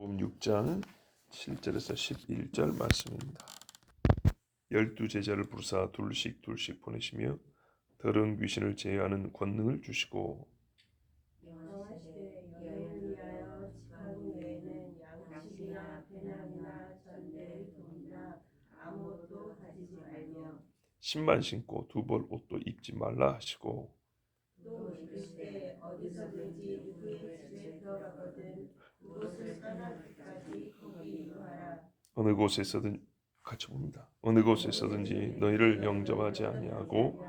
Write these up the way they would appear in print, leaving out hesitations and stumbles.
마가복음 6장 7절에서 11절 말씀입니다. 12제자를 부르사 둘씩 보내시며 더러운 귀신을 제어하는 권능을 주시고 명하시되 여인을 위하여 지팡이 외에는 양식이나 배낭이나 전대 돈이나 아무것도 가지지 말며 신만 신고 두 벌 옷도 입지 말라 하시고 또 이르시되 어디서든지 누구의 집에 들어가거든 그곳을 떠나기까지 거기 거하라. 어느 곳에서든 같이 봅니다. 어느 곳에서든지 너희를 영접하지 아니하고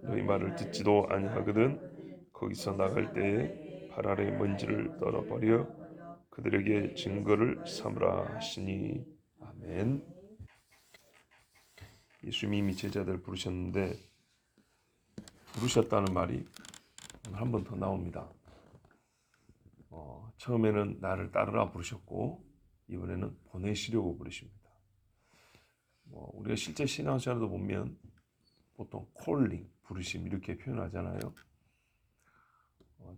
너희 말을 듣지도 아니하거든 거기서 나갈 때에 발 아래 먼지를 떨어버려 그들에게 증거를 삼으라 하시니 아멘. 예수님이 제자들을 부르셨는데 부르셨다는 말이 한 번 더 나옵니다. 처음에는 나를 따르라 부르셨고 이번에는 보내시려고 부르십니다. 우리가 실제 신앙생활도 보면 보통 콜링, 부르심 이렇게 표현하잖아요.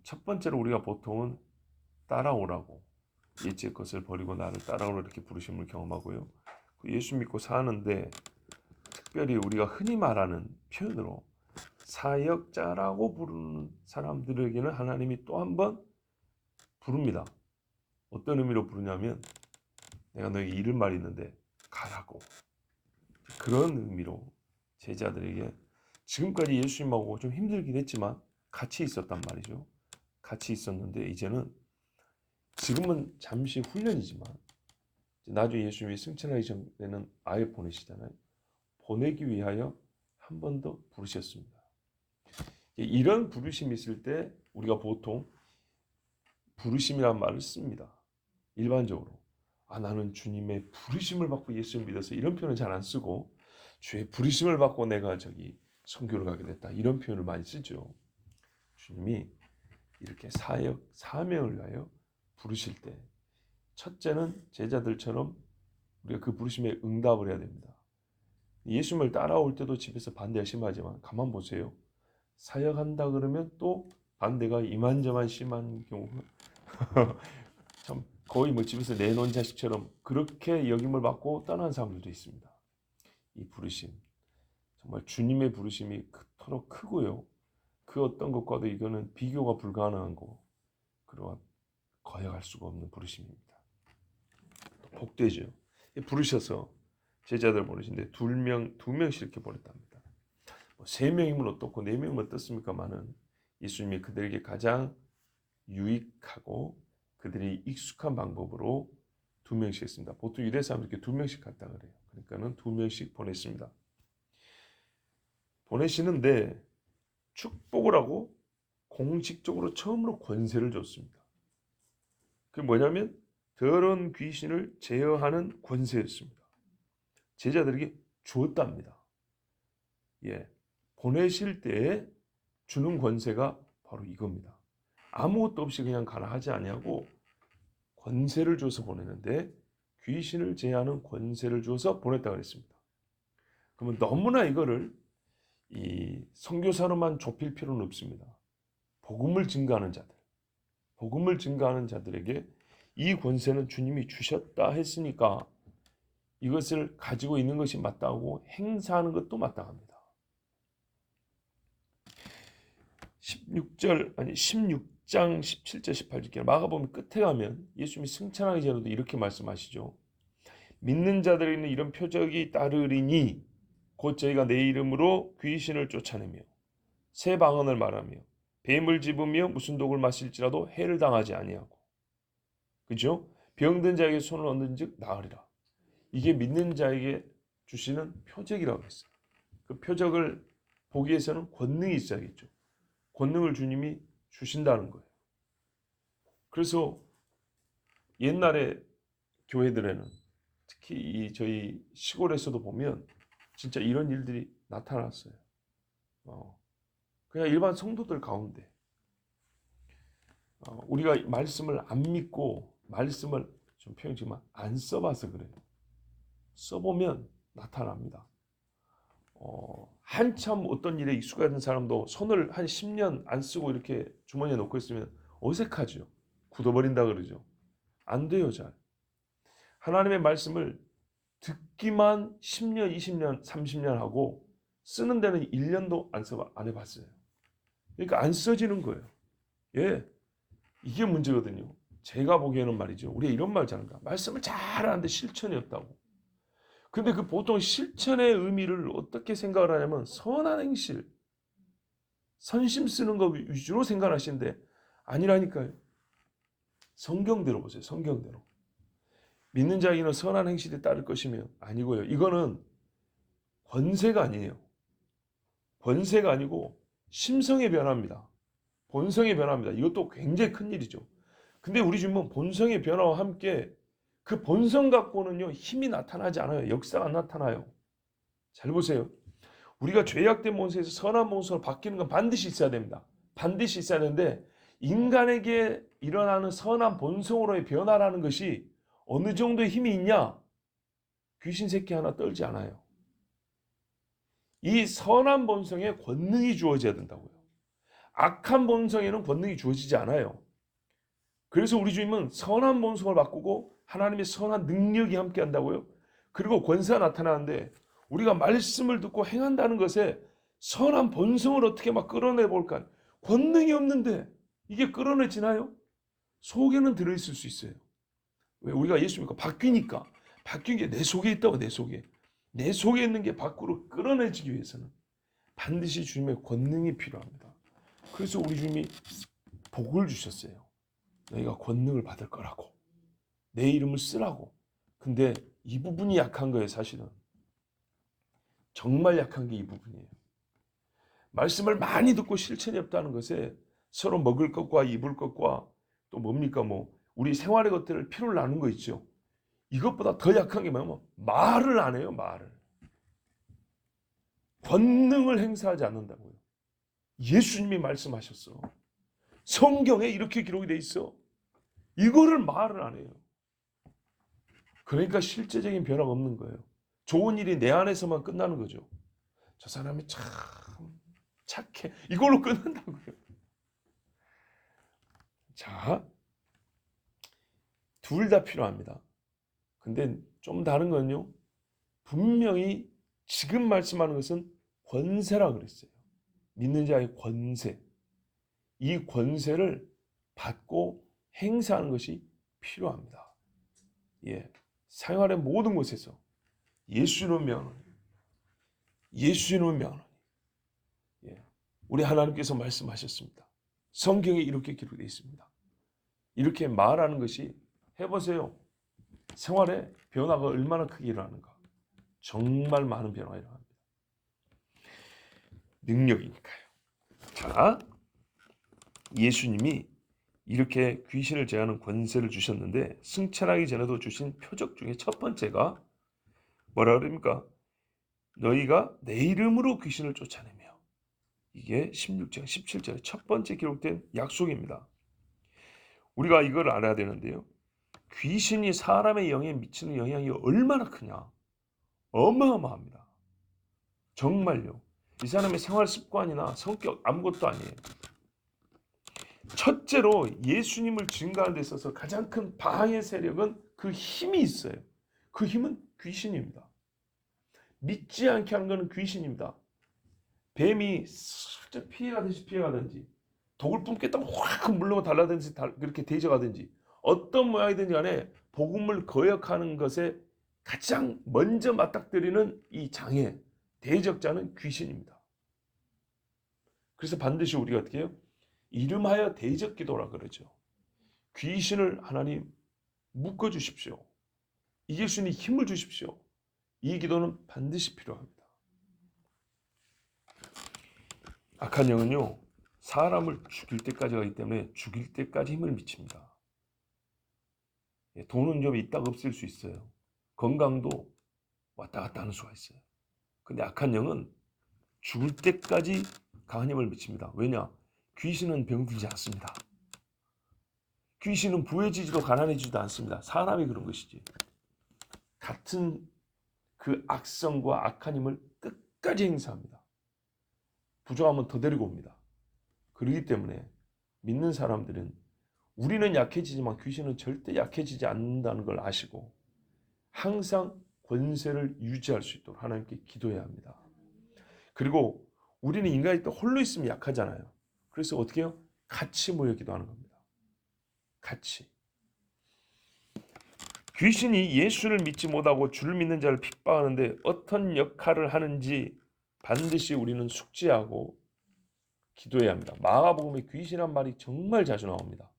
첫 번째로 우리가 보통은 따라오라고 옛적 것을 버리고 나를 따라오라 이렇게 부르심을 경험하고요. 예수 믿고 사는데 특별히 우리가 흔히 말하는 표현으로 사역자라고 부르는 사람들에게는 하나님이 또 한 번 부릅니다. 어떤 의미로 부르냐면 내가 너에게 이를 말이 있는데 가라고, 그런 의미로 제자들에게 지금까지 예수님하고 좀 힘들긴 했지만 같이 있었단 말이죠. 같이 있었는데 이제는 지금은 잠시 훈련이지만 나중에 예수님이 승천하기 전에는 아예 보내시잖아요. 보내기 위하여 한 번 더 부르셨습니다. 이런 부르심이 있을 때 우리가 보통 부르심이라는 말을 씁니다. 일반적으로 나는 주님의 부르심을 받고 예수를 믿어서, 이런 표현은 잘 안 쓰고 주의 부르심을 받고 내가 선교를 가게 됐다, 이런 표현을 많이 쓰죠. 주님이 이렇게 사역, 사명을 위하여 부르실 때 첫째는 제자들처럼 우리가 그 부르심에 응답을 해야 됩니다. 예수님을 따라올 때도 집에서 반대가 심하지만 가만 보세요. 사역한다 그러면 또 반대가 이만저만 심한 경우가 참 거의 집에서 내놓은 자식처럼 그렇게 여김을 받고 떠난 사람들도 있습니다. 이 부르심, 정말 주님의 부르심이 그토록 크고요. 그 어떤 것과도 이거는 비교가 불가능한 거, 그러한 거역할 수가 없는 부르심입니다. 복되죠. 부르셔서 제자들 보내신데 두 명씩 이렇게 보냈답니다. 3명이면 어떻고 4명이면 어떻습니까마는 예수님이 그들에게 가장 유익하고 그들이 익숙한 방법으로 2명씩 했습니다. 보통 유대 사람들 이렇게 2명씩 갔다 그래요. 그러니까는 2명씩 보냈습니다. 보내시는데 축복을 하고 공식적으로 처음으로 권세를 줬습니다. 그게 뭐냐면 더러운 귀신을 제어하는 권세였습니다. 제자들에게 주었답니다. 보내실 때에 주는 권세가 바로 이겁니다. 아무것도 없이 그냥 가라 하지 아니하고 권세를 줘서 보내는데, 귀신을 제어하는 권세를 줘서 보냈다 그랬습니다. 그러면 너무나 이거를 이 선교사로만 좁힐 필요는 없습니다. 복음을 증거하는 자들에게 이 권세는 주님이 주셨다 했으니까 이것을 가지고 있는 것이 마땅하고 행사하는 것도 마땅합니다. 16장 17절 18절 마가복음 끝에 가면 예수님이 승천하기 전에도 이렇게 말씀하시죠. 믿는 자들에게는 이런 표적이 따르리니 곧 저희가 내 이름으로 귀신을 쫓아내며 새 방언을 말하며 뱀을 집으며 무슨 독을 마실지라도 해를 당하지 아니하고, 그죠? 병든 자에게 손을 얹은즉 나으리라. 이게 믿는 자에게 주시는 표적이라고 했어요. 그 표적을 보기 위해서는 권능이 있어야겠죠. 권능을 주님이 주신다는 거예요. 그래서 옛날에 교회들에는 특히 저희 시골에서도 보면 진짜 이런 일들이 나타났어요. 그냥 일반 성도들 가운데 우리가 말씀을 안 믿고 말씀을 좀 표현지만 안 써봐서 그래요. 써보면 나타납니다. 한참 어떤 일에 익숙한 사람도 손을 한 10년 안 쓰고 이렇게 주머니에 넣고 있으면 어색하죠. 굳어버린다 그러죠. 안 돼요, 잘. 하나님의 말씀을 듣기만 10년, 20년, 30년 하고 쓰는 데는 1년도 안 해봤어요. 그러니까 안 써지는 거예요. 예, 이게 문제거든요. 제가 보기에는 말이죠. 우리가 이런 말 잘한다. 말씀을 잘하는데 실천이 없다고. 근데 그 보통 실천의 의미를 어떻게 생각을 하냐면 선한 행실, 선심 쓰는 거 위주로 생각하시는데 아니라니까요. 성경대로 보세요. 성경대로. 믿는 자에게는 선한 행실이 따를 것이며 아니고요. 이거는 권세가 아니에요. 권세가 아니고 심성의 변화입니다. 본성의 변화입니다. 이것도 굉장히 큰 일이죠. 근데 우리 주님은 본성의 변화와 함께 그 본성 갖고는요 힘이 나타나지 않아요. 역사가 안 나타나요. 잘 보세요. 우리가 죄악된 본성에서 선한 본성으로 바뀌는 건 반드시 있어야 됩니다. 반드시 있어야 되는데 인간에게 일어나는 선한 본성으로의 변화라는 것이 어느 정도의 힘이 있냐? 귀신 새끼 하나 떨지 않아요. 이 선한 본성에 권능이 주어져야 된다고요. 악한 본성에는 권능이 주어지지 않아요. 그래서 우리 주님은 선한 본성을 바꾸고 하나님의 선한 능력이 함께 한다고요. 그리고 권세가 나타나는데 우리가 말씀을 듣고 행한다는 것에 선한 본성을 어떻게 막 끌어내 볼까? 권능이 없는데 이게 끌어내지나요? 속에는 들어있을 수 있어요. 왜? 우리가 예수 믿고 바뀌니까. 바뀐 게 내 속에 있다고. 내 속에. 내 속에 있는 게 밖으로 끌어내지기 위해서는 반드시 주님의 권능이 필요합니다. 그래서 우리 주님이 복을 주셨어요. 너희가 권능을 받을 거라고. 내 이름을 쓰라고. 근데 이 부분이 약한 거예요. 사실은. 정말 약한 게 이 부분이에요. 말씀을 많이 듣고 실천이 없다는 것에 서로 먹을 것과 입을 것과 또 뭡니까 우리 생활의 것들을 필요로 나누는 거 있죠. 이것보다 더 약한 게 뭐냐면 말을 안 해요. 말을. 권능을 행사하지 않는다고요. 예수님이 말씀하셨어. 성경에 이렇게 기록이 돼 있어. 이거를 말을 안 해요. 그러니까 실제적인 변화가 없는 거예요. 좋은 일이 내 안에서만 끝나는 거죠. 저 사람이 참 착해. 이걸로 끝난다고요. 자, 둘 다 필요합니다. 근데 좀 다른 건요. 분명히 지금 말씀하는 것은 권세라 그랬어요. 믿는 자의 권세. 이 권세를 받고 행사하는 것이 필요합니다. 예. 생활의 모든 곳에서 예수는 명하노니. 예수는 명하노니. 예. 우리 하나님께서 말씀하셨습니다. 성경에 이렇게 기록되어 있습니다. 이렇게 말하는 것이 해보세요. 생활에 변화가 얼마나 크게 일어나는가. 정말 많은 변화가 일어납니다. 능력이니까요. 자, 예수님이 이렇게 귀신을 제하는 권세를 주셨는데 승천하기 전에도 주신 표적 중에 첫 번째가 뭐라 그럽니까? 너희가 내 이름으로 귀신을 쫓아내며. 이게 16절, 17절에 첫 번째 기록된 약속입니다. 우리가 이걸 알아야 되는데요. 귀신이 사람의 영에 미치는 영향이 얼마나 크냐. 어마어마합니다. 정말요. 이 사람의 생활 습관이나 성격 아무것도 아니에요. 첫째로 예수님을 증거하는 데 있어서 가장 큰 방해 세력은 그 힘이 있어요. 그 힘은 귀신입니다. 믿지 않게 하는 것은 귀신입니다. 뱀이 슬쩍 피해가든지 독을 뿜겠다고 확 물러가 달라든지 그렇게 대적하든지 어떤 모양이든지 간에 복음을 거역하는 것에 가장 먼저 맞닥뜨리는 이 장애, 대적자는 귀신입니다. 그래서 반드시 우리가 어떻게 해요? 이름하여 대적 기도라 그러죠. 귀신을 하나님 묶어 주십시오. 이길 수 있는 힘을 주십시오. 이 기도는 반드시 필요합니다. 악한 영은요, 사람을 죽일 때까지 가기 때문에 죽일 때까지 힘을 미칩니다. 돈은 좀 있다가 없을 수 있어요. 건강도 왔다 갔다 하는 수가 있어요. 근데 악한 영은 죽을 때까지 강한 힘을 미칩니다. 왜냐? 귀신은 병들지 않습니다. 귀신은 부해지지도 가난해지지도 않습니다. 사람이 그런 것이지. 같은 그 악성과 악한 힘을 끝까지 행사합니다. 부족하면 더 데리고 옵니다. 그렇기 때문에 믿는 사람들은 우리는 약해지지만 귀신은 절대 약해지지 않는다는 걸 아시고 항상 권세를 유지할 수 있도록 하나님께 기도해야 합니다. 그리고 우리는 인간이 또 홀로 있으면 약하잖아요. 그래서 어떻게 해요? 같이 모여 기도하는 겁니다. 같이. 귀신이 예수를 믿지 못하고 주를 믿는 자를 핍박하는데 어떤 역할을 하는지 반드시 우리는 숙지하고 기도해야 합니다. 마가복음에 귀신한 말이 정말 자주 나옵니다.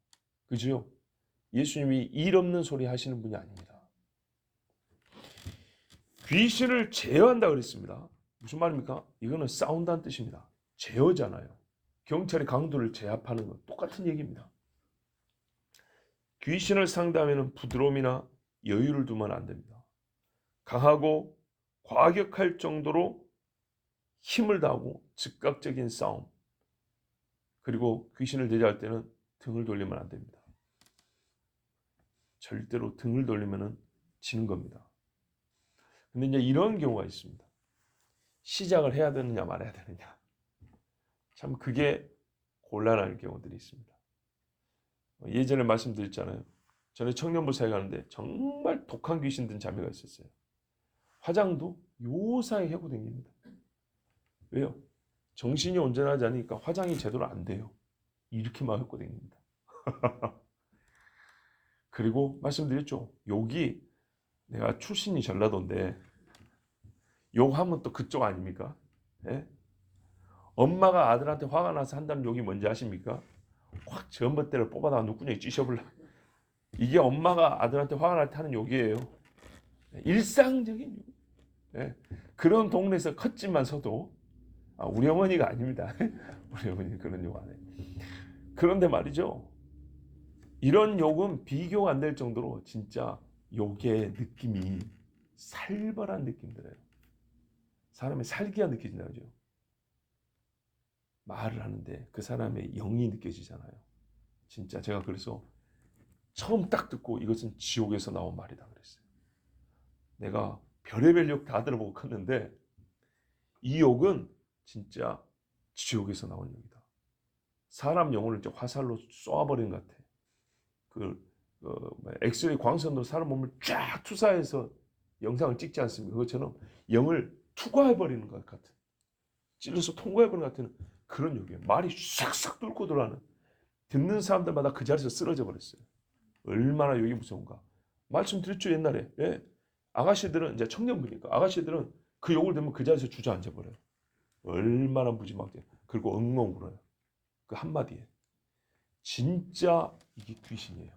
그죠? 예수님이 일 없는 소리 하시는 분이 아닙니다. 귀신을 제어한다 그랬습니다. 무슨 말입니까? 이거는 싸운다는 뜻입니다. 제어잖아요. 경찰이 강도를 제압하는 건 똑같은 얘기입니다. 귀신을 상대하면 부드러움이나 여유를 두면 안 됩니다. 강하고 과격할 정도로 힘을 다하고 즉각적인 싸움, 그리고 귀신을 대적할 때는 등을 돌리면 안 됩니다. 절대로 등을 돌리면 지는 겁니다. 근데 이제 이런 경우가 있습니다. 시작을 해야 되느냐 말아야 되느냐. 참 그게 곤란한 경우들이 있습니다. 예전에 말씀드렸잖아요. 전에 청년부 사회 가는데 정말 독한 귀신 든 자매가 있었어요. 화장도 요사이 하고 다닙니다. 왜요? 정신이 온전하지 않으니까 화장이 제대로 안 돼요. 이렇게 막 하고 다닙니다. 그리고 말씀드렸죠. 욕이, 내가 출신이 전라도인데 욕하면 또 그쪽 아닙니까? 예? 엄마가 아들한테 화가 나서 한다는 욕이 뭔지 아십니까? 확 전봇대를 뽑아다가 눈구녕에 찌셔볼라. 이게 엄마가 아들한테 화가 날 때 하는 욕이에요. 일상적인 욕. 예? 그런 동네에서 컸지만서도 우리 어머니가 아닙니다. 우리 어머니는 그런 욕 안 해요. 그런데 말이죠. 이런 욕은 비교가 안 될 정도로 진짜 욕의 느낌이 살벌한 느낌 들어요. 사람의 살기가 느껴진다 그죠? 말을 하는데 그 사람의 영이 느껴지잖아요. 진짜 제가 그래서 처음 딱 듣고 이것은 지옥에서 나온 말이다 그랬어요. 내가 별의별 욕 다 들어보고 컸는데 이 욕은 진짜 지옥에서 나온 욕이다. 사람 영혼을 화살로 쏘아버리는 것 같아. 엑스레이 광선으로 사람 몸을 쫙 투사해서 영상을 찍지 않습니까? 그것처럼 영을 투과해버리는 것 같은, 찔러서 통과해버리는 것 같은 그런 욕이에요. 말이 싹싹 뚫고 들어가는, 듣는 사람들마다 그 자리에서 쓰러져 버렸어요. 얼마나 욕이 무서운가. 말씀드렸죠 옛날에. 예. 아가씨들은 이제 청년부니까 아가씨들은 그 욕을 들으면 그 자리에서 주저앉아 버려요. 얼마나 무지막지해. 그리고 엉엉 울어요. 그 한마디에. 진짜 이게 귀신이에요.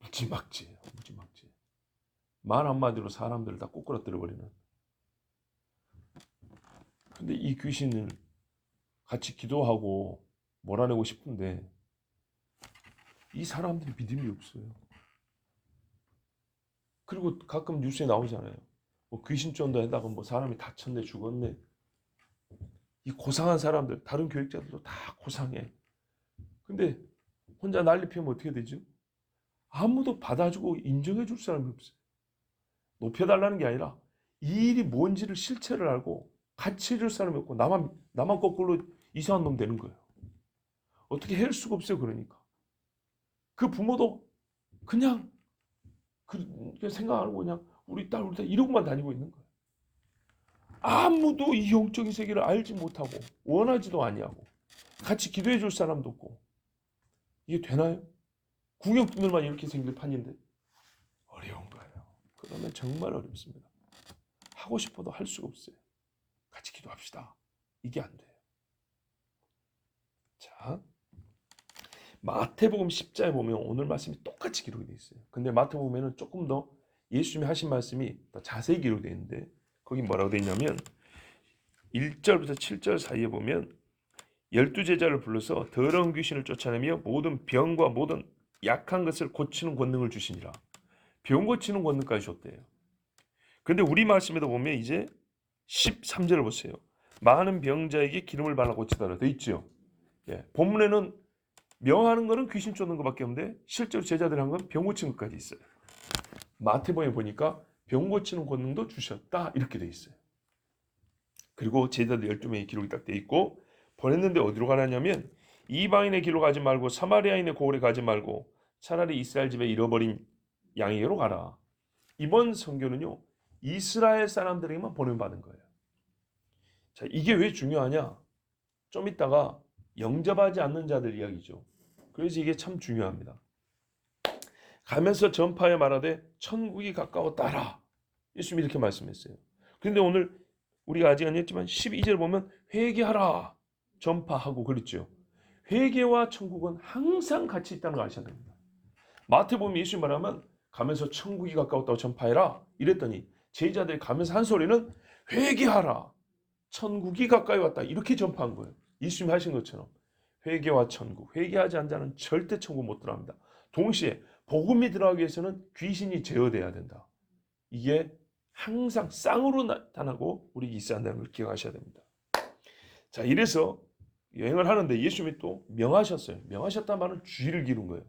무지막지해요. 무지막지해. 말 한마디로 사람들을 다 꼬꾸라뜨려 버리는. 근데 이 귀신을 같이 기도하고 몰아내고 싶은데 이 사람들이 믿음이 없어요. 그리고 가끔 뉴스에 나오잖아요. 뭐 귀신 쫓는다 해다가 뭐 사람이 다쳤네 죽었네. 이 고상한 사람들, 다른 교육자들도 다 고상해. 근데 혼자 난리 피우면 어떻게 되죠? 아무도 받아주고 인정해 줄 사람이 없어요. 높여달라는 게 아니라 이 일이 뭔지를 실체를 알고 같이 해줄 사람이 없고 나만 거꾸로 이상한 놈 되는 거예요. 어떻게 할 수가 없어요. 그러니까 그 부모도 그냥 그 생각 안 하고 그냥 우리 딸 이러고만 다니고 있는 거예요. 아무도 이 영적인 세계를 알지 못하고 원하지도 아니하고 같이 기도해 줄 사람도 없고. 이게 되나요? 궁역들만 이렇게 생길 판인데 어려운 거예요. 그러면 정말 어렵습니다. 하고 싶어도 할 수가 없어요. 같이 기도합시다. 이게 안 돼요. 자, 마태복음 10장에 보면 오늘 말씀이 똑같이 기록이 되어 있어요. 근데 마태복음에는 조금 더 예수님이 하신 말씀이 더 자세히 기록되어 있는데 거기 뭐라고 되어 있냐면 1절부터 7절 사이에 보면 12제자를 불러서 더러운 귀신을 쫓아내며 모든 병과 모든 약한 것을 고치는 권능을 주시니라. 병 고치는 권능까지 줬대요. 근데 우리 말씀에도 보면 이제 13절을 보세요. 많은 병자에게 기름을 발라 고치더라 돼 있죠. 예, 본문에는 명하는 거는 귀신 쫓는 것밖에 없는데 실제로 제자들이 한 건 병 고치는 것까지 있어요. 마태복음에 보니까 병 고치는 권능도 주셨다 이렇게 돼 있어요. 그리고 제자들 12명의 기록이 딱 돼 있고 보냈는데 어디로 가냐면 이방인의 길로 가지 말고 사마리아인의 고을에 가지 말고 차라리 이스라엘 집에 잃어버린 양에게로 가라. 이번 선교는요, 이스라엘 사람들에게만 보내받은 거예요. 자, 이게 왜 중요하냐? 좀 이따가 영접하지 않는 자들 이야기죠. 그래서 이게 참 중요합니다. 가면서 전파에 말하되 천국이 가까웠다라. 예수님이 이렇게 말씀했어요. 그런데 오늘 우리가 아직 안 했지만 12절 보면 회개하라. 전파하고 그랬죠. 회개와 천국은 항상 같이 있다는 걸 아셔야 됩니다. 마태복음 예수님 말하면 가면서 천국이 가까웠다고 전파해라 이랬더니 제자들이 가면서 한 소리는 회개하라. 천국이 가까이 왔다. 이렇게 전파한 거예요. 예수님이 하신 것처럼. 회개와 천국. 회개하지 않는 자는 절대 천국 못 들어갑니다. 동시에 복음이 들어가기 위해서는 귀신이 제어돼야 된다. 이게 항상 쌍으로 나타나고 우리 있어야 한다는 걸 기억하셔야 됩니다. 자, 이래서 여행을 하는데 예수님이 또 명하셨어요. 명하셨다는 말은 주의를 기른 거예요.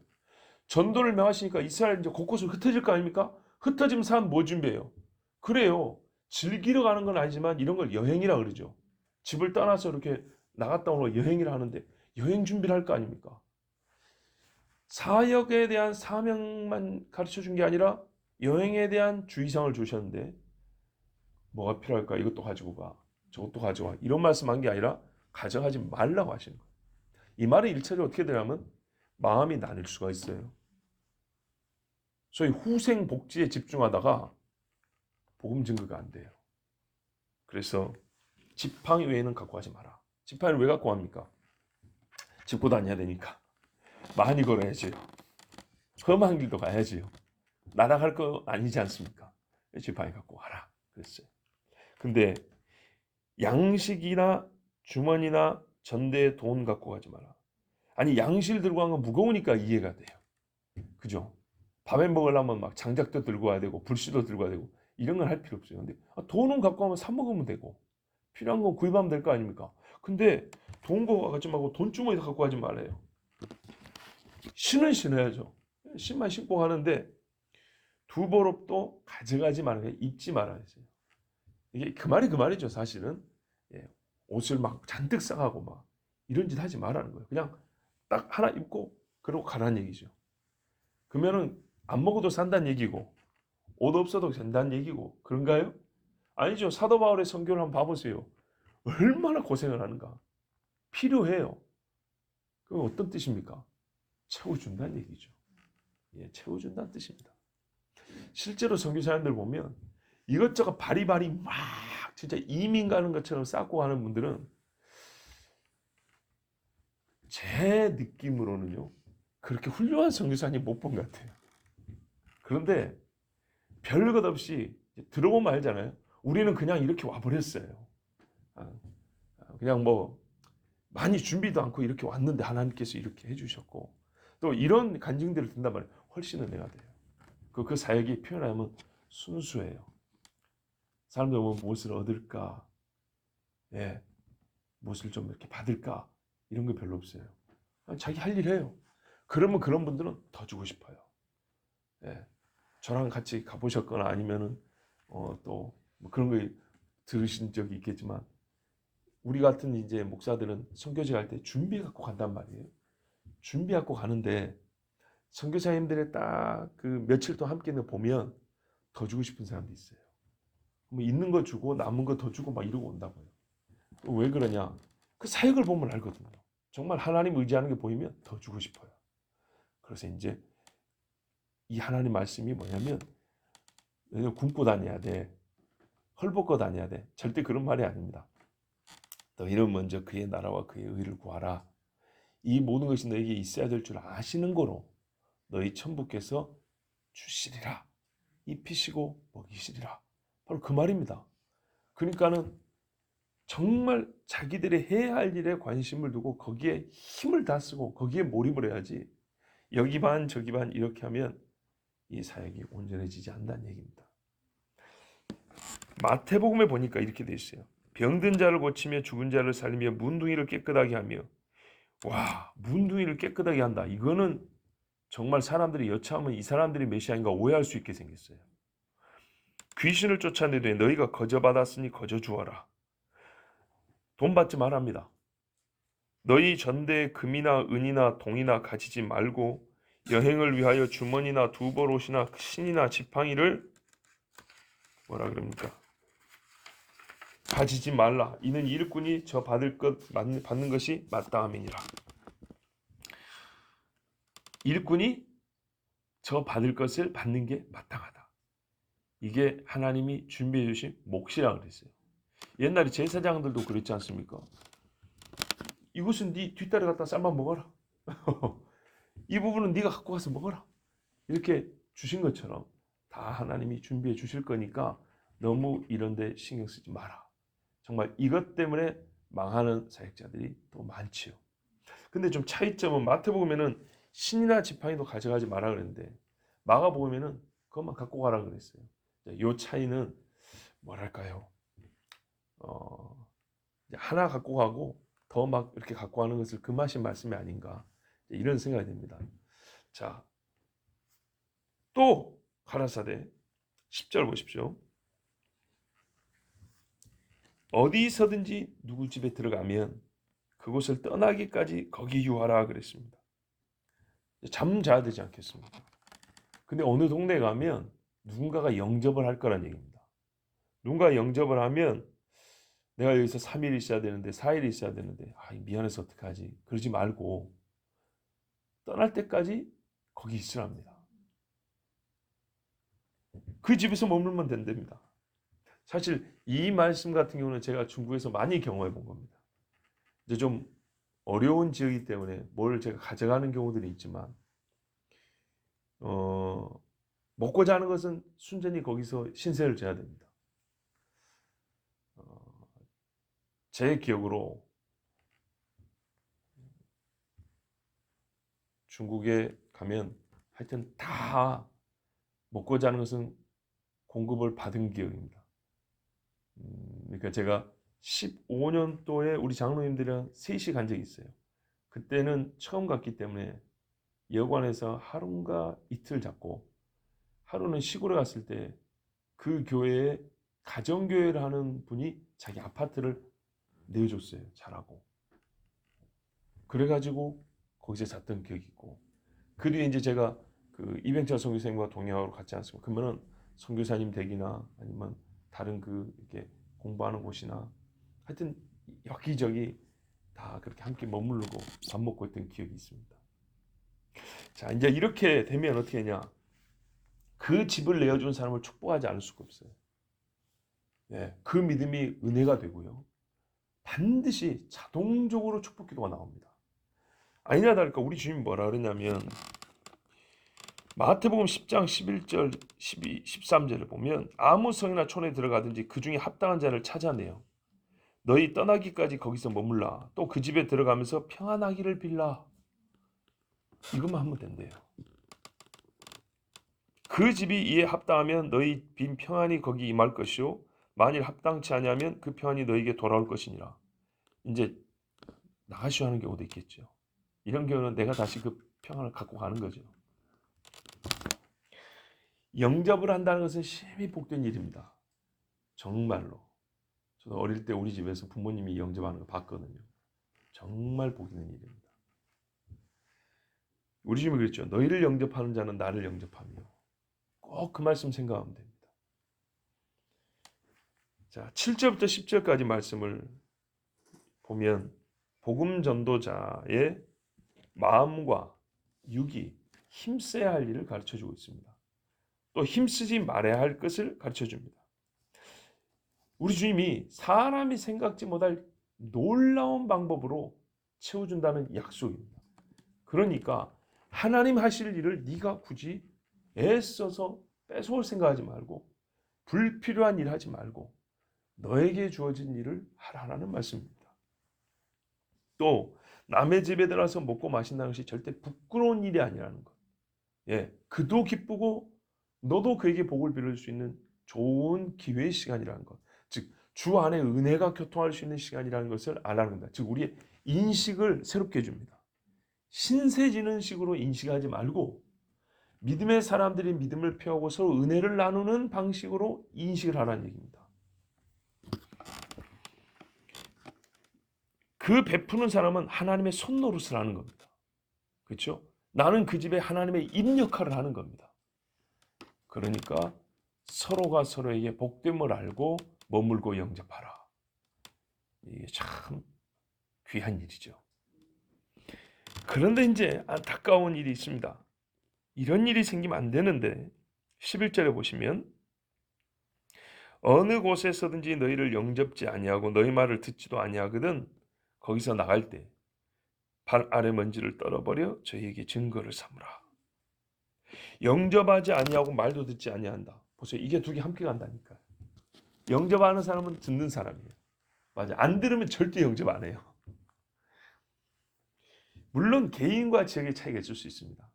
전도를 명하시니까 이스라엘 이제 곳곳으로 흩어질 거 아닙니까? 흩어지면 사람 뭐 준비해요? 그래요. 즐기러 가는 건 아니지만 이런 걸 여행이라 그러죠. 집을 떠나서 이렇게 나갔다 오는 걸 여행이라 하는데 여행 준비를 할 거 아닙니까? 사역에 대한 사명만 가르쳐 준 게 아니라 여행에 대한 주의사항을 주셨는데 뭐가 필요할까? 이것도 가지고 가. 저것도 가져와. 이런 말씀한 게 아니라 가져가지 말라고 하시는 거예요. 이 말의 일차적으로 어떻게 되냐면 마음이 나뉠 수가 있어요. 소위 후생 복지에 집중하다가 복음 증거가 안 돼요. 그래서 지팡이 외에는 갖고 가지 마라. 지팡이를 왜 갖고 갑니까? 짚고 다녀야 되니까. 많이 걸어야지요. 험한 길도 가야지요. 날아갈 거 아니지 않습니까? 지팡이 갖고 가라 그랬어요. 근데 양식이나 주머니나 전대에 돈 갖고 가지 마라. 아니 양식을 들고 가는 건 무거우니까 이해가 돼요. 그죠? 밥에 먹으려면 막 장작도 들고 와야 되고 불씨도 들고 와야 되고 이런 건 할 필요 없어요. 근데 돈은 갖고 가면 사 먹으면 되고 필요한 건 구입하면 될 거 아닙니까? 근데 돈 갖고 가지 말고 돈주머니 갖고 가지 말아요. 신어야죠. 신만 신고 가는데 두 벌업도 가져가지 말아요. 입지 말아야죠. 이게 그 말이 그 말이죠. 사실은 옷을 막 잔뜩 싸가고 막 이런 짓 하지 말라는 거예요. 그냥 딱 하나 입고 그러고 가라는 얘기죠. 그러면은 안 먹어도 산다는 얘기고 옷 없어도 된다는 얘기고 그런가요? 아니죠. 사도 바울의 선교를 한번 봐보세요. 얼마나 고생을 하는가. 필요해요. 그건 어떤 뜻입니까? 채워준다는 얘기죠. 채워준다는 뜻입니다. 실제로 선교사님들 보면 이것저것 바리바리 막 진짜 이민 가는 것처럼 쌓고 가는 분들은 제 느낌으로는요 그렇게 훌륭한 선교사님 못 본 것 같아요. 그런데 별것 없이 들어보면 알잖아요. 우리는 그냥 이렇게 와버렸어요. 그냥 뭐 많이 준비도 않고 이렇게 왔는데 하나님께서 이렇게 해주셨고 또 이런 간증들을 듣는단 말이에요. 훨씬 은혜가 돼요. 그 사역이 표현하면 순수해요. 사람들 보면 무엇을 얻을까? 무엇을 좀 이렇게 받을까? 이런 거 별로 없어요. 자기 할 일 해요. 그러면 그런 분들은 더 주고 싶어요. 저랑 같이 가보셨거나 아니면은 또 뭐 그런 거 들으신 적이 있겠지만 우리 같은 이제 목사들은 선교지 갈 때 준비 갖고 간단 말이에요. 준비 갖고 가는데 선교사님들의 딱 그 며칠 동안 함께 보면 더 주고 싶은 사람도 있어요. 뭐 있는 거 주고 남은 거 더 주고 막 이러고 온다고요. 왜 그러냐? 그 사역을 보면 알거든요. 정말 하나님 의지하는 게 보이면 더 주고 싶어요. 그래서 이제 이 하나님 말씀이 뭐냐면 굶고 다녀야 돼. 헐벗고 다녀야 돼. 절대 그런 말이 아닙니다. 너희는 먼저 그의 나라와 그의 의를 구하라. 이 모든 것이 너에게 있어야 될 줄 아시는 거로 너희 천부께서 주시리라. 입히시고 먹이시리라. 바로 그 말입니다. 그러니까는 정말 자기들의 해야 할 일에 관심을 두고 거기에 힘을 다 쓰고 거기에 몰입을 해야지 여기 반 저기 반 이렇게 하면 이 사역이 온전해지지 않는다는 얘기입니다. 마태복음에 보니까 이렇게 돼 있어요. 병든 자를 고치며 죽은 자를 살리며 문둥이를 깨끗하게 하며 와 문둥이를 깨끗하게 한다. 이거는 정말 사람들이 여차하면 이 사람들이 메시아인가 오해할 수 있게 생겼어요. 귀신을 쫓아내되 너희가 거저 받았으니 거저 주어라. 돈 받지 말합니다. 너희 전대에 금이나 은이나 동이나 가지지 말고 여행을 위하여 주머니나 두벌옷이나 신이나 지팡이를 뭐라 그럽니까? 가지지 말라. 이는 일꾼이 저 받을 것 받는 것이 마땅함이니라. 일꾼이 저 받을 것을 받는 게 마땅하다. 이게 하나님이 준비해 주신 몫이라 그랬어요. 옛날에 제사장들도 그랬지 않습니까? 이것은 네 뒷다리 갖다 삶아 먹어라. 이 부분은 네가 갖고 가서 먹어라. 이렇게 주신 것처럼 다 하나님이 준비해 주실 거니까 너무 이런 데 신경 쓰지 마라. 정말 이것 때문에 망하는 사역자들이 또 많지요. 근데 좀 차이점은 마태복음에는 신이나 지팡이도 가져가지 마라 그랬는데 마가복음에는 그것만 갖고 가라 그랬어요. 이 차이는 뭐랄까요? 하나 갖고 가고 더 막 이렇게 갖고 가는 것을 금하신 말씀이 아닌가 이런 생각이 듭니다. 자, 또 가라사대 10절 보십시오. 어디서든지 누구 집에 들어가면 그곳을 떠나기까지 거기 유하라 그랬습니다. 잠 자야 되지 않겠습니까? 근데 어느 동네 가면 누군가가 영접을 할 거란 얘기입니다. 누군가 영접을 하면 내가 여기서 3일 있어야 되는데 4일 있어야 되는데 미안해서 어떡하지? 그러지 말고 떠날 때까지 거기 있으랍니다. 그 집에서 머물면 된답니다. 사실 이 말씀 같은 경우는 제가 중국에서 많이 경험해 본 겁니다. 이제 좀 어려운 지역이기 때문에 뭘 제가 가져가는 경우들이 있지만 먹고 자는 것은 순전히 거기서 신세를 져야 됩니다. 제 기억으로 중국에 가면 하여튼 다 먹고 자는 것은 공급을 받은 기억입니다. 그러니까 제가 15년도에 우리 장로님들이랑 셋이 간 적이 있어요. 그때는 처음 갔기 때문에 여관에서 하루인가 이틀 잡고 하루는 시골에 갔을 때 그 교회에 가정교회를 하는 분이 자기 아파트를 내어줬어요. 잘하고. 그래가지고 거기서 잤던 기억이 있고 그 뒤에 이제 제가 그 이병철 선교사님과 동행하러 갔지 않습니까? 그러면은 선교사님 댁이나 아니면 다른 그 이렇게 공부하는 곳이나 하여튼 여기저기 다 그렇게 함께 머무르고 밥 먹고 있던 기억이 있습니다. 자, 이제 이렇게 되면 어떻게 하냐? 그 집을 내어준 사람을 축복하지 않을 수가 없어요. 네, 그 믿음이 은혜가 되고요. 반드시 자동적으로 축복 기도가 나옵니다. 아니나 다를까 우리 주님이 뭐라 그러냐면 마태복음 10장 11절 12, 13절을 보면 아무 성이나 촌에 들어가든지 그 중에 합당한 자를 찾아내요. 너희 떠나기까지 거기서 머물라. 또 그 집에 들어가면서 평안하기를 빌라. 이것만 하면 된대요. 그 집이 이에 합당하면 너희 빈 평안이 거기 임할 것이요 만일 합당치 아니하면 그 평안이 너희에게 돌아올 것이니라. 이제 나가시오 하는 경우도 있겠죠. 이런 경우는 내가 다시 그 평안을 갖고 가는 거죠. 영접을 한다는 것은 심히 복된 일입니다. 정말로. 저도 어릴 때 우리 집에서 부모님이 영접하는 거 봤거든요. 정말 복 있는 일입니다. 우리 주님이 그랬죠. 너희를 영접하는 자는 나를 영접하며. 꼭 그 말씀 생각하면 됩니다. 자, 7절부터 10절까지 말씀을 보면 복음 전도자의 마음과 육이 힘써야 할 일을 가르쳐주고 있습니다. 또 힘쓰지 말아야 할 것을 가르쳐줍니다. 우리 주님이 사람이 생각지 못할 놀라운 방법으로 채워준다는 약속입니다. 그러니까 하나님 하실 일을 네가 굳이 애써서 뺏어올 생각하지 말고 불필요한 일 하지 말고 너에게 주어진 일을 하라는 말씀입니다. 또 남의 집에 들어가서 먹고 마신다는 것이 절대 부끄러운 일이 아니라는 것. 예, 그도 기쁘고 너도 그에게 복을 빌릴 수 있는 좋은 기회의 시간이라는 것. 즉 주 안에 은혜가 교통할 수 있는 시간이라는 것을 알라는 겁니다. 즉 우리의 인식을 새롭게 해줍니다. 신세지는 식으로 인식하지 말고 믿음의 사람들이 믿음을 표하고 서로 은혜를 나누는 방식으로 인식을 하라는 얘기입니다. 그 베푸는 사람은 하나님의 손노릇을 하는 겁니다. 그렇죠? 나는 그 집에 하나님의 입 역할을 하는 겁니다. 그러니까 서로가 서로에게 복됨을 알고 머물고 영접하라. 이게 참 귀한 일이죠. 그런데 이제 안타까운 일이 있습니다. 이런 일이 생기면 안 되는데 11절에 보시면 어느 곳에서든지 너희를 영접지 아니하고 너희 말을 듣지도 아니하거든 거기서 나갈 때 발 아래 먼지를 떨어버려 저희에게 증거를 삼으라. 영접하지 아니하고 말도 듣지 아니한다. 보세요. 이게 두 개 함께 간다니까요. 영접하는 사람은 듣는 사람이에요. 맞아. 안 들으면 절대 영접 안 해요. 물론 개인과 지역의 차이가 있을 수 있습니다.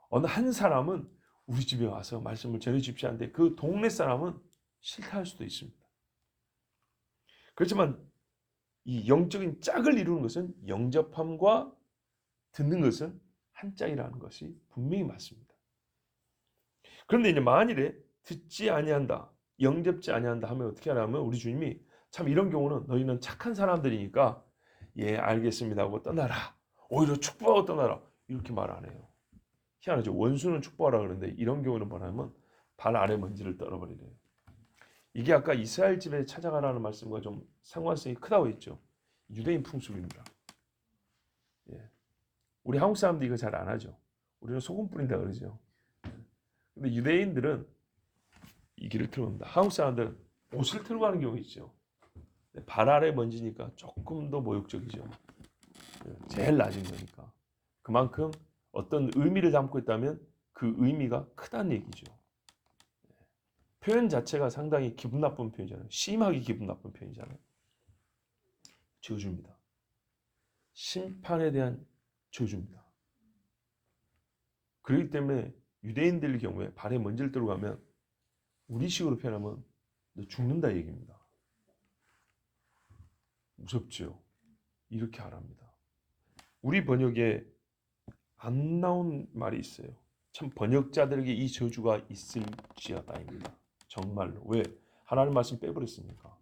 어느 한 사람은 우리 집에 와서 말씀을 전해 주십시오 하는데 그 동네 사람은 싫다 할 수도 있습니다. 그렇지만 이 영적인 짝을 이루는 것은 영접함과 듣는 것은 한 짝이라는 것이 분명히 맞습니다. 그런데 이제 만일에 듣지 아니한다, 영접지 아니한다 하면 어떻게 하냐면 우리 주님이 참 이런 경우는 너희는 착한 사람들이니까 예 알겠습니다 하고 떠나라. 오히려 축복하고 떠나라. 이렇게 말 안 해요. 희한하죠. 원수는 축복하라 그러는데 이런 경우는 뭐냐면 발 아래 먼지를 떨어버리래요. 이게 아까 이스라엘 집에 찾아가라는 말씀과 좀 상관성이 크다고 했죠. 유대인 풍습입니다. 예. 우리 한국 사람들 이거 잘 안 하죠. 우리는 소금 뿌린다 그러죠. 근데 유대인들은 이 길을 틀어갑니다. 한국 사람들은 옷을 틀고 가는 경우 있죠. 발 아래 먼지니까 조금 더 모욕적이죠. 제일 낮은 거니까. 그만큼 어떤 의미를 담고 있다면 그 의미가 크다는 얘기죠. 표현 자체가 상당히 기분 나쁜 표현이잖아요. 심하게 기분 나쁜 표현이잖아요. 저주입니다. 심판에 대한 저주입니다. 그렇기 때문에 유대인들 경우에 발에 먼지를 들고 가면 우리식으로 표현하면 너 죽는다 얘기입니다. 무섭죠. 이렇게 하랍니다. 우리 번역에 안 나온 말이 있어요. 참 번역자들에게 이 저주가 있을지어다입니다. 정말로. 왜? 하나님 말씀 빼버렸으니까.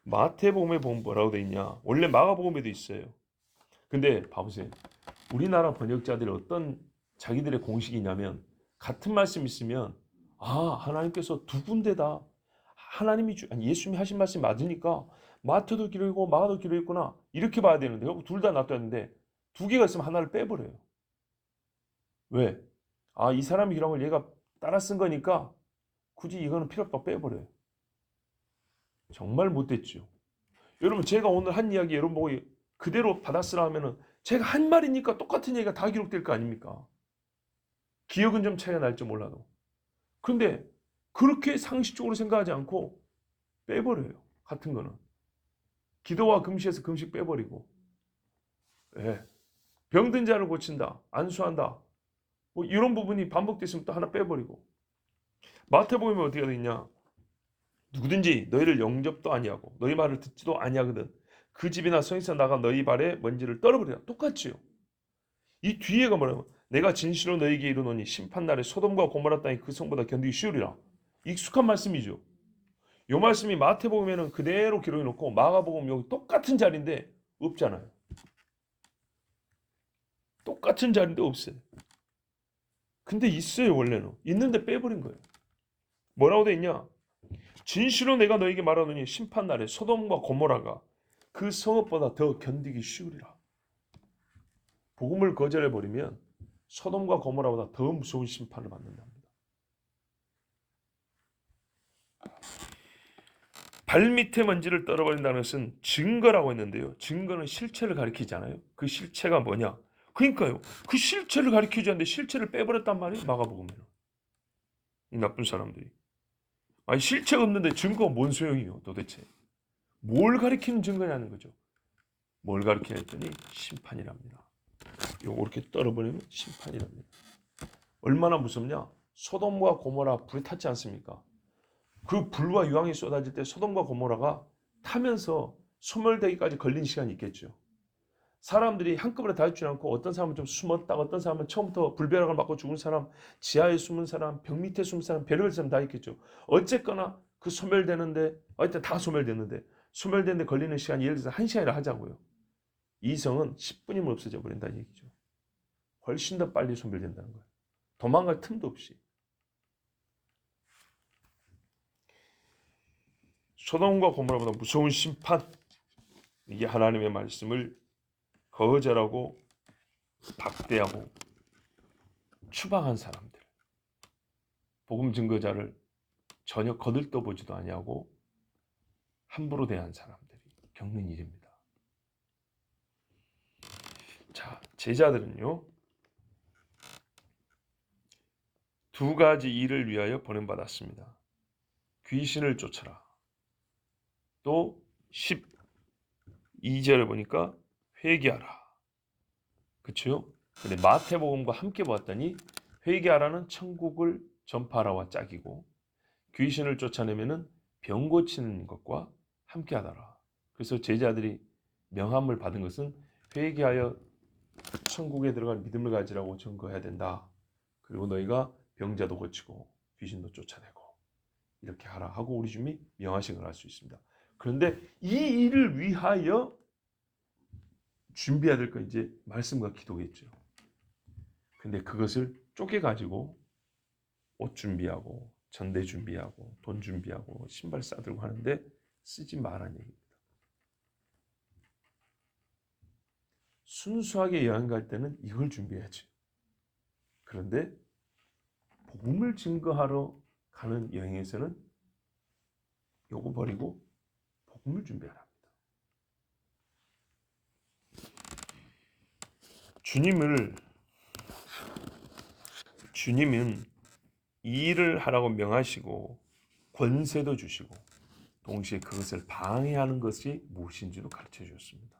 마태복음에 보면 뭐라고 돼 있냐? 원래 마가복음에도 있어요. 근데 봐보세요. 우리나라 번역자들이 어떤 자기들의 공식이냐면 같은 말씀 있으면 하나님께서 두 군데다 하나님이 예수님이 하신 말씀이 맞으니까 마태도 기록이고 마가도 기록했구나 이렇게 봐야 되는데 둘 다 놔뒀는데 두 개가 있으면 하나를 빼버려요. 왜? 이 사람이 기록한 걸 얘가 따라 쓴 거니까 굳이 이거는 필요 없다고 빼버려요. 정말 못됐죠. 여러분 제가 오늘 한 이야기 여러분 보고 그대로 받아쓰라 하면은 제가 한 말이니까 똑같은 얘기가 다 기록될 거 아닙니까? 기억은 좀 차이가 날지 몰라도. 그런데 그렇게 상식적으로 생각하지 않고 빼버려요. 같은 거는. 기도와 금시에서 금식 빼버리고. 예. 병든 자를 고친다. 안수한다. 뭐 이런 부분이 반복됐으면 또 하나 빼버리고. 마태복음에 어떻게 되어 있냐? 누구든지 너희를 영접도 아니하고 너희 말을 듣지도 아니하거든 그 집이나 성에서 나가 너희 발에 먼지를 떨어버리라. 똑같지요. 이 뒤에가 뭐냐면 내가 진실로 너희에게 이르노니 심판날에 소돔과 고모라 땅이 그 성보다 견디기 쉬우리라. 익숙한 말씀이죠. 이 말씀이 마태복음에는 그대로 기록해 놓고 마가복음 여기 똑같은 자리인데 없잖아요. 똑같은 자리인데 없어요. 근데 있어요. 원래는. 있는데 빼버린 거예요. 뭐라고 돼 있냐? 진실로 내가 너에게 말하노니 심판날에 소돔과 고모라가 그 성읍보다 더 견디기 쉬우리라. 복음을 거절해버리면 소돔과 고모라보다 더 무서운 심판을 받는답니다. 발밑에 먼지를 떨어버린다는 것은 증거라고 했는데요. 증거는 실체를 가리키잖아요. 그 실체가 뭐냐? 그러니까요. 그 실체를 가리키지 않는데 실체를 빼버렸단 말이에요. 마가복음에는. 이 나쁜 사람들이. 실체가 없는데 증거가 뭔 소용이요 도대체. 뭘 가리키는 증거냐는 거죠. 뭘 가리키냐 했더니 심판이랍니다. 요거 이렇게 떨어버리면 심판이랍니다. 얼마나 무섭냐? 소돔과 고모라 불에 탔지 않습니까? 그 불과 유황이 쏟아질 때 소돔과 고모라가 타면서 소멸되기까지 걸린 시간이 있겠죠. 사람들이 한꺼번에 다 죽지 않고 어떤 사람은 좀 숨었다가 어떤 사람은 처음부터 불벼락을 맞고 죽은 사람, 지하에 숨은 사람, 벽 밑에 숨은 사람, 별의별 사람 다 있겠죠. 어쨌거나 그 소멸되는데 어쨌든 다 소멸됐는데 소멸되는데 걸리는 시간이 예를 들어서 1시간이라 하자고요. 이 성은 10분이면 없어져 버린다는 얘기죠. 훨씬 더 빨리 소멸된다는 거예요. 도망갈 틈도 없이. 소돔과 고모라보다 무서운 심판, 이게 하나님의 말씀을 거절하고 박대하고 추방한 사람들, 복음 증거자를 전혀 거들떠보지도 아니하고 함부로 대한 사람들이 겪는 일입니다. 자, 제자들은요, 두 가지 일을 위하여 보냄받았습니다. 귀신을 쫓아라. 또 12절에 보니까 회개하라. 그렇죠? 근데 마태복음과 함께 보았더니 회개하라는 천국을 전파하라와 짝이고 귀신을 쫓아내면은 병 고치는 것과 함께 하더라. 그래서 제자들이 명함을 받은 것은 회개하여 천국에 들어갈 믿음을 가지라고 증거해야 된다. 그리고 너희가 병자도 고치고 귀신도 쫓아내고 이렇게 하라 하고 우리 주님이 명하신 걸 알 수 있습니다. 그런데 이 일을 위하여 준비해야 될 건 이제 말씀과 기도겠죠. 근데 그것을 쪼개가지고 옷 준비하고 전대 준비하고 돈 준비하고 신발 싸들고 하는데 쓰지 말라는 얘기입니다. 순수하게 여행 갈 때는 이걸 준비해야지. 그런데 복음을 증거하러 가는 여행에서는 요거 버리고 복음을 준비하라 합니다. 주님은 이 일을 하라고 명하시고 권세도 주시고 동시에 그것을 방해하는 것이 무엇인지도 가르쳐 주셨습니다.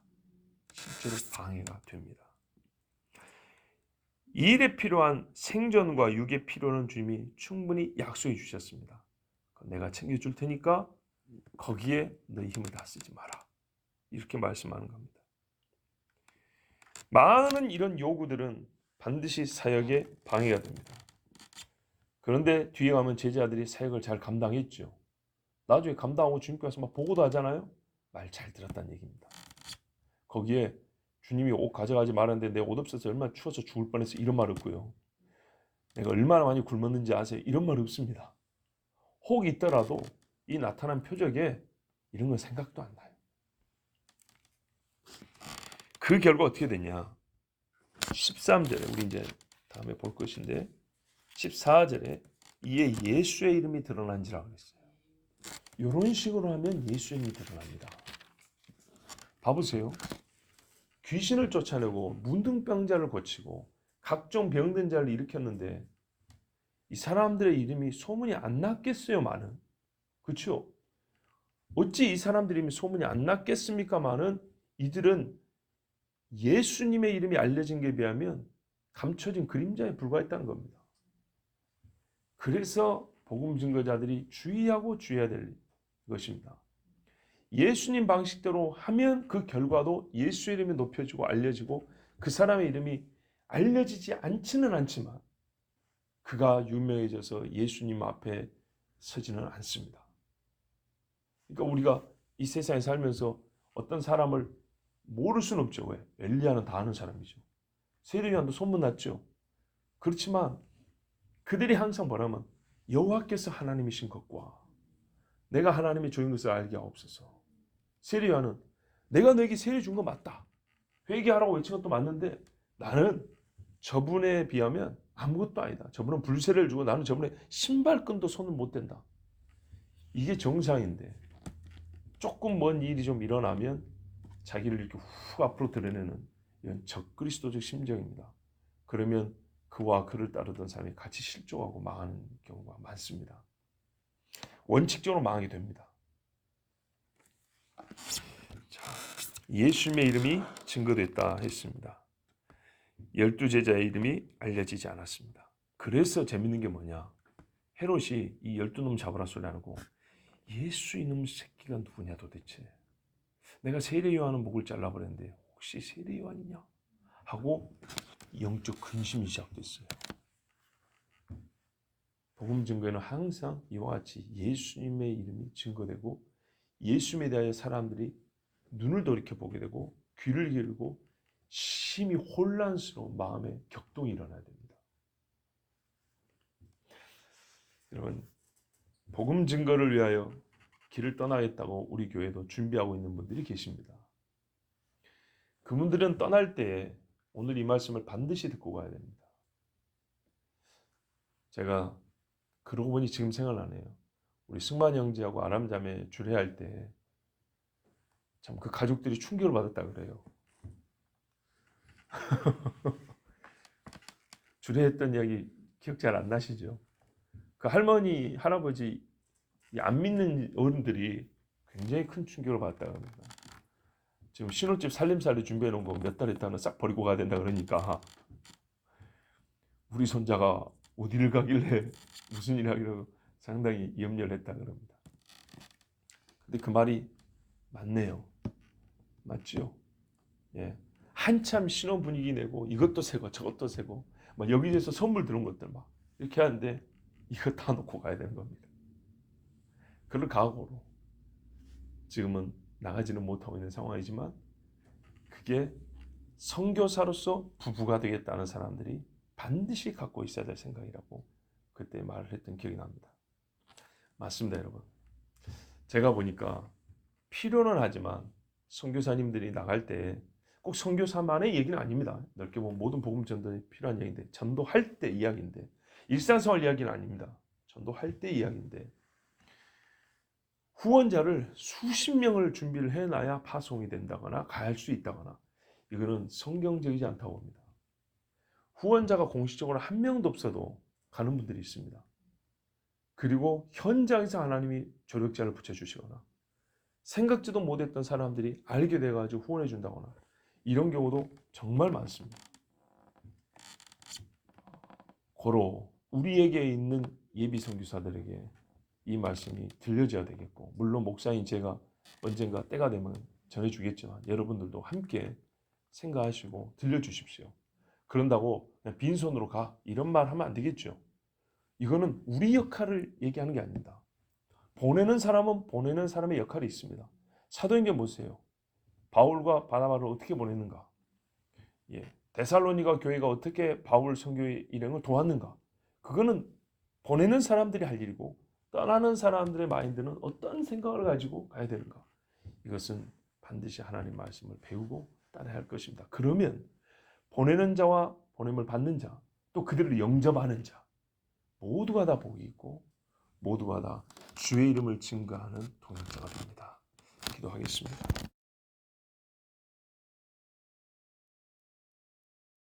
실제로 방해가 됩니다. 이 일에 필요한 생존과 육의 필요는 주님이 충분히 약속해 주셨습니다. 내가 챙겨줄 테니까 거기에 너희 힘을 다 쓰지 마라. 이렇게 말씀하는 겁니다. 많은 이런 요구들은 반드시 사역에 방해가 됩니다. 그런데 뒤에 가면 제자들이 사역을 잘 감당했죠. 나중에 감당하고 주님께 와서 막 보고도 하잖아요. 말 잘 들었다는 얘기입니다. 거기에 주님이 옷 가져가지 말았는데 내 옷 없어서 얼마나 추워서 죽을 뻔했어 이런 말 없고요. 내가 얼마나 많이 굶었는지 아세요? 이런 말 없습니다. 혹 있더라도 이 나타난 표적에 이런 건 생각도 안 나요. 그 결과 어떻게 됐냐? 13절에 우리 이제 다음에 볼 것인데 14절에 이에 예수의 이름이 드러난지라 그랬어요. 이런 식으로 하면 예수의 이름이 드러납니다. 봐보세요. 귀신을 쫓아내고 문둥병자를 고치고 각종 병든 자를 일으켰는데 이 사람들의 이름이 소문이 안 났겠어요만은. 그렇죠? 어찌 이 사람들 이름이 소문이 안 났겠습니까만은 이들은 예수님의 이름이 알려진 게 비하면 감춰진 그림자에 불과했다는 겁니다. 그래서 복음 증거자들이 주의하고 주의해야 될 것입니다. 예수님 방식대로 하면 그 결과도 예수의 이름이 높여지고 알려지고 그 사람의 이름이 알려지지 않지는 않지만 그가 유명해져서 예수님 앞에 서지는 않습니다. 그러니까 우리가 이 세상에 살면서 어떤 사람을 모를 수는 없죠. 왜? 엘리야는 다 아는 사람이죠. 세례요한도 소문났죠. 그렇지만 그들이 항상 뭐라면 여호와께서 하나님이신 것과 내가 하나님의 종인 것을 알게 하옵소서. 세례요한은 내가 너에게 세례 준 거 맞다. 회개하라고 외친 것도 맞는데 나는 저분에 비하면 아무것도 아니다. 저분은 불세례를 주고 나는 저분의 신발끈도 손을 못 댄다. 이게 정상인데 조금 먼 일이 좀 일어나면 자기를 이렇게 훅 앞으로 드러내는 이런 적그리스도적 심정입니다. 그러면 그와 그를 따르던 사람이 같이 실족하고 망하는 경우가 많습니다. 원칙적으로 망하게 됩니다. 자, 예수님의 이름이 증거됐다 했습니다. 12제자의 이름이 알려지지 않았습니다. 그래서 재밌는 게 뭐냐? 헤롯이 이 12놈 잡으라 소리 안 하고 예수 이놈 새끼가 누구냐 도대체. 내가 세례 요한은 목을 잘라버렸는데 혹시 세례 요한이냐? 하고 영적 근심이 시작됐어요. 복음 증거에는 항상 이와 같이 예수님의 이름이 증거되고 예수님에 대하여 사람들이 눈을 돌이켜보게 되고 귀를 기울이고 심히 혼란스러운 마음의 격동이 일어나야 됩니다. 여러분, 복음 증거를 위하여 길을 떠나겠다고 우리 교회도 준비하고 있는 분들이 계십니다. 그분들은 떠날 때 오늘 이 말씀을 반드시 듣고 가야 됩니다. 제가 그러고 보니 지금 생각나네요. 우리 승만 형제하고 아람 자매 주례할 때 참 그 가족들이 충격을 받았다 그래요. 주례했던 이야기 기억 잘 안 나시죠? 그 할머니, 할아버지 안 믿는 어른들이 굉장히 큰 충격을 받았다고 합니다. 지금 신혼집 살림살이 준비해 놓은 거 몇 달 있다는 싹 버리고 가야 된다 그러니까 우리 손자가 어디를 가길래 무슨 일 하기로 상당히 염려를 했다 그럽니다. 근데 그 말이 맞네요. 맞죠? 예. 한참 신혼 분위기 내고 이것도 세고 저것도 세고 막 여기저기서 선물 들은 것들 막 이렇게 하는데 이거 다 놓고 가야 되는 겁니다. 그런 각오로 지금은 나가지는 못하고 있는 상황이지만 그게 선교사로서 부부가 되겠다는 사람들이 반드시 갖고 있어야 될 생각이라고 그때 말을 했던 기억이 납니다. 맞습니다, 여러분. 제가 보니까 필요는 하지만 선교사님들이 나갈 때 꼭 선교사만의 얘기는 아닙니다. 넓게 보면 모든 복음 전도에 필요한 얘기인데 전도할 때 이야기인데 일상생활 이야기는 아닙니다. 전도할 때 이야기인데 후원자를 수십 명을 준비를 해놔야 파송이 된다거나 갈 수 있다거나 이거는 성경적이지 않다고 봅니다. 후원자가 공식적으로 한 명도 없어도 가는 분들이 있습니다. 그리고 현장에서 하나님이 조력자를 붙여주시거나 생각지도 못했던 사람들이 알게 돼가지고 후원해 준다거나 이런 경우도 정말 많습니다. 고로 우리에게 있는 예비 선교사들에게 이 말씀이 들려져야 되겠고 물론 목사인 제가 언젠가 때가 되면 전해주겠지만 여러분들도 함께 생각하시고 들려주십시오. 그런다고 그냥 빈손으로 가 이런 말 하면 안 되겠죠. 이거는 우리 역할을 얘기하는 게 아닙니다. 보내는 사람은 보내는 사람의 역할이 있습니다. 사도행전 보세요. 바울과 바나바를 어떻게 보냈는가? 예, 데살로니가 교회가 어떻게 바울 선교의 일행을 도왔는가? 그거는 보내는 사람들이 할 일이고 떠나는 사람들의 마인드는 어떤 생각을 가지고 가야 되는가? 이것은 반드시 하나님 말씀을 배우고 따라야 할 것입니다. 그러면 보내는 자와 보냄을 받는 자, 또 그들을 영접하는 자 모두가 다 복이 있고 모두가 다 주의 이름을 증거하는 동역자가 됩니다. 기도하겠습니다.